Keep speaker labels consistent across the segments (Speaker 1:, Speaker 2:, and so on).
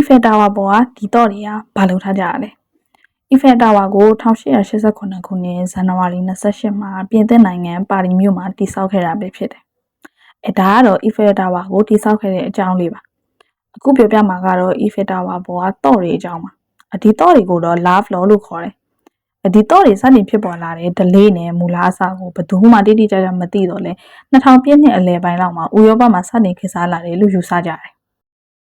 Speaker 1: Eiffel Tower ပေါ်ကဒီတော့တွေကဘာလုပ်ထားကြရလဲ Eiffel Tower ကို1889ခုနှစ်ဇန်နဝါရီ28မှာပြင်သစ်နိုင်ငံပါရီမြို့မှာတည်ဆောက်ခဲ့တာပဲဖြစ်တယ်။ဒါကတော့ Eiffel Tower ကိုတည်ဆောက်ခဲ့တဲ့အကြောင်းလေးပါ။အခုပြောပြမှာကတော့ Eiffel Tower ပေါ်ကတော့တွေအကြောင်းပါ။ဒီတော့တွေကိုတော့ Love Law လို့ခေါ်တယ်။ဒီတော့တွေစတင်ဖြစ်ပေါ်လာတဲ့ delay နဲ့မူလအစကိုဘယ်သူမှတိတိကျကျမသိတော့လဲ2000ပြည့်နှစ်အလယ်ပိုင်းလောက်မှာဥရောပမှာစတင်ခေတ်စားလာတယ်လို့ယူဆကြတယ်။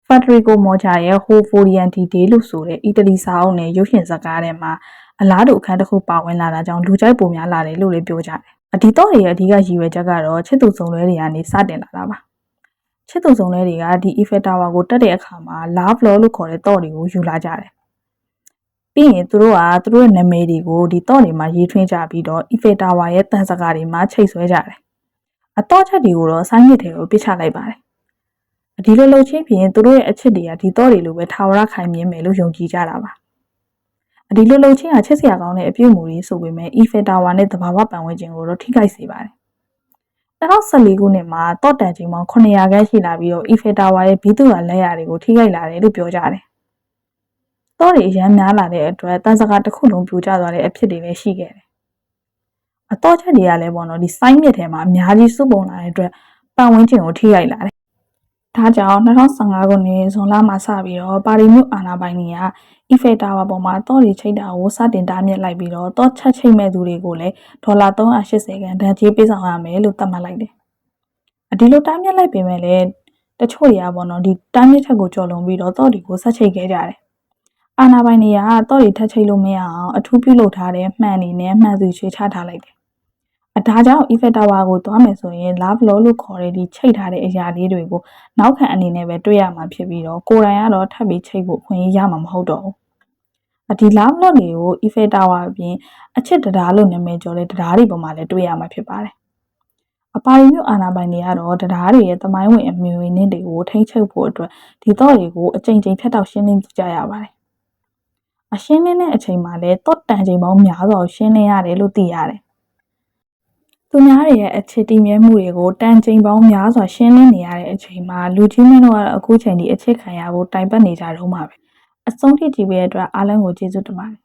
Speaker 1: Federico Moggia ရဲ့ Hovorian Day လို့ဆိုတဲ့အီတလီစာအုပ်နဲ့ရုပ်ရှင်ဇာတ်ကားထဲမှာအလားတူအခန်းတစ်ခုပါဝင်လာတာကြောင့်လူကြိုက်ပုံများလာတယ်လို့လည်းပြောကြတယ်။ဒီတော့တွေရဲ့အဓိကရည်ရွယ်ချက်ကတော့ချစ်သူစုံတွဲတွေကနေစတင်လာတာပါ။ချစ်သူစုံတွဲတွေကဒီ Eiffel Tower ကိုတက်တဲ့အခါမှာ Love Law လို့ခေါ်တဲ့တော့တွေကိုယူလာကြတယ်။ပြီးရင်သူတို့ရဲ့နာမည်တွေကိုဒီတော့တွေမှာရေးထွင်းကြပြီးတော့ Eiffel Tower ရဲ့တန်စကားတွေမှာချိတ်ဆွဲကြတယ်။တော့ချက်တွေကိုတော့ဆိုင်းမြစ်တွေကိုပစ်ချလိုက်ပါတယ်။ဒီလိုလှုပ်ချင်းဖြင့်သူတို့ရဲ့အချစ်တွေကဒီတော့တွေလိုပဲထာဝရခိုင်မြဲမယ်လို့ယုံကြည်ကြတာပါ။ဒီလိုလှုပ်ချင်းချစ်စရာကောင်းတဲ့အပြုအမူတွေဆိုပေမဲ့ Eiffel Tower နဲ့သဘာဝပတ်ဝန်းကျင်ကိုတော့ထိခိုက်စေပါတယ်။2014ခုနှစ်မှာတော့တန်ချိန်ပေါင်း900ခန်းရှိလာပြီးတော့ Eiffel Tower ရဲ့ဘီသူ့ဟာလက်ရာတွေကိုထိခိုက်လာတယ်လို့ပြောကြတယ်။တော့တွေအရန်များလာတဲ့အတွက်တန်စကားတစ်ခုလုံးပြိုကျသွားတဲ့အဖြစ်တွေလည်းရှိခဲ့တယ်။တော့ချက်တွေကလည်းပေါ့နော်ဒီဆိုင်းမြစ်ထဲမှာအများကြီးစုပုံလာတဲ့အတွက်ပတ်ဝန်းကျင်ကိုထိခိုက်လာတယ်။ဒါကြောင့်2015ခုနှစ်ဇွန်လမှာစပြီးတော့ပါရီမြို့အာဏာပိုင်တွေက Eiffel Tower ပေါ်မှာတော့တွေချိတ်တာကိုစတင်တားမြစ်လိုက်ပြီးတော့တော့ချက်ချိတ်မဲ့သူတွေကိုလည်းဒေါ်လာ380ခန်းဒဏ်ကြေးပေးဆောင်ရမယ်လို့သတ်မှတ်လိုက်တယ်။ဒီလိုတားမြစ်လိုက်ပေမဲ့လည်းတချို့တွေကပေါ့နော်ဒီတားမြစ်ထက်ကိုကျော်လွန်ပြီးတော့တွေကိုဆက်ချိတ်ခဲ့ကြတယ်။အာဏာပိုင်တွေကတော့တွေထက်ချိတ်လို့မရအောင်အထူးပြုလုပ်ထားတဲ့မှန်တွေနဲ့မှန်သူချွေချထားလိုက်တယ်။ဒါကြောင့် Eiffel Tower ကိုသွားမယ်ဆိုရင် Love Law လို့ခေါ်တဲ့ဒီချိတ်ထားတဲ့အရာလေးတွေကိုနောက်ခံအနေနဲ့ပဲတွေ့ရမှာဖြစ်ပြီးတော့ကိုယ်တိုင်ကတော့ထပ်ပြီးချိတ်ဖို့ခွင့်ရမှာမဟုတ်တော့ဘူး။ဒီ Love Law တွေကို Eiffel Tower အပြင်အချစ်တရားလို့နာမည်ကျော်တဲ့တရားတွေပေါ်မှာလည်းတွေ့ရမှာဖြစ်ပါတယ်။ပါရီမြို့အာဏာပိုင်တွေကတော့တရားတွေရဲ့သမိုင်းဝင်အမျိုးအနည်းတွေကိုထိန်းချုပ်ဖို့အတွက်ဒီတော့တွေကိုအကြိမ်ကြိမ်ဖြတ်တောက်ရှင်းလင်းကြရပါတယ်။ရှင်းလင်းတဲ့အချိန်မှာလည်းတော့တန်ချိန်ပေါင်းများစွာရှင်းလင်းရတယ်လို့သိရတယ်။သူများရဲ့အချစ်တည်မြဲမှုတွေကိုတန်ချိန်ပေါင်းများစွာရှင်းလင်းနေရတဲ့အချိန်မှာလူကြီးမင်းတို့ကတော့အခုချိန်ဒီအချစ်ခံရဖို့တိုင်ပတ်နေကြတော့မှာပဲအဆုံးထိကြည့်ပေးတဲ့အတွက်အားလုံးကိုကျေးဇူးတင်ပါတယ်